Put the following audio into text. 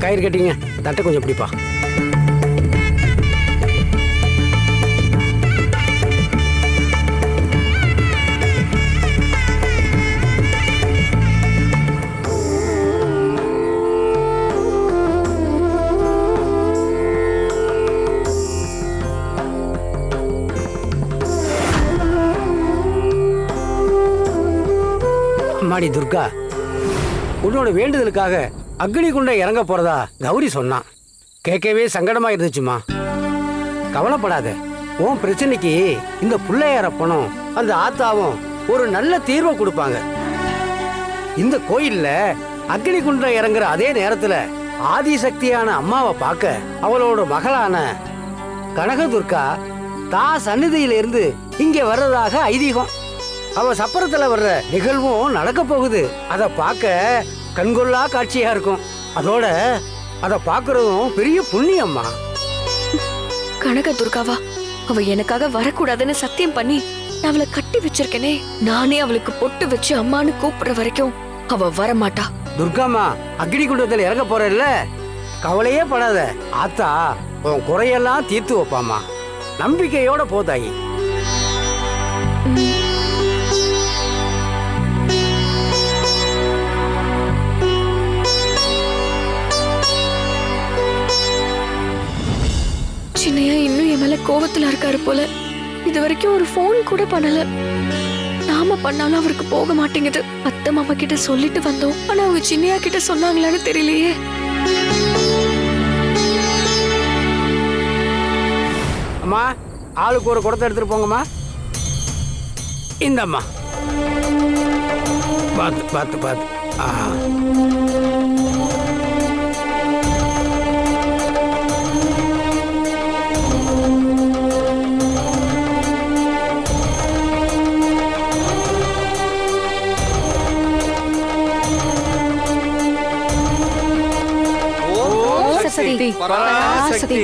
கயிறு கட்டிங்க, தட்டை கொஞ்சம் பிடிப்பா. அம்மாடி துர்கா, உன்னோட வேண்டுதலுக்காக அக்னி குண்ட இறங்க போறதா கௌரி சொன்னான். கேட்கவே சங்கடமா இருந்துச்சுமா. கவலைப்படாத, உன் பிரச்சனைக்கு இந்த பிள்ளையாரப்பனும் அந்த ஆத்தாவும் ஒரு நல்ல தீர்வை கொடுப்பாங்க. இந்த கோயில்ல அக்னி குண்டம் இறங்குற அதே நேரத்துல ஆதிசக்தியான அம்மாவை பார்க்க அவளோட மகளான கனகதுர்கா தான் சந்நிதியில இருந்து இங்க வர்றதாக ஐதீகம். அவ சப்பரத்துல வர்ற நிகழ்வும் நடக்க போகுது. அதை பார்க்க கண்கொள்ளா காட்சியா இருக்கும். அதோட அதை பார்க்கறதும் பெரிய புண்ணியம்மா. கனக துர்காவா? அவ எனக்காக வரக்கூடாதுன்னு சத்தியம் பண்ணி நான் அவளை கட்டி வச்சிருக்கேனே. நானே அவளுக்கு பொட்டு வச்சு அம்மான்னு கூப்பிடுற வரைக்கும் அவ வரமாட்டா. துர்காமா, அக்னி குண்டத்துல இறங்க போறல்ல, கவலையே படாத. ஆத்தா உன் குறையெல்லாம் தீர்த்து வைப்பாமா. நம்பிக்கையோட போதாயி. சின்னையா இன்னும் என் மேல கோவத்துல இருக்காரு போல. இது வரைக்கும் ஒரு போன் கூட பண்ணல. நாம பண்ணாலும் அவருக்கு போக மாட்டேங்குது. அத்தை மாமா கிட்ட சொல்லிட்டு வந்தோம். ஆனா அவங்க சின்னையா கிட்ட சொன்னாங்களான்னு தெரியலையே. அம்மா, ஆளுக்கு ஒரு குடத்தை எடுத்துட்டு போங்கம்மா. இந்தம்மா, பார்த்து பார்த்து பார்த்து. பராசக்தி.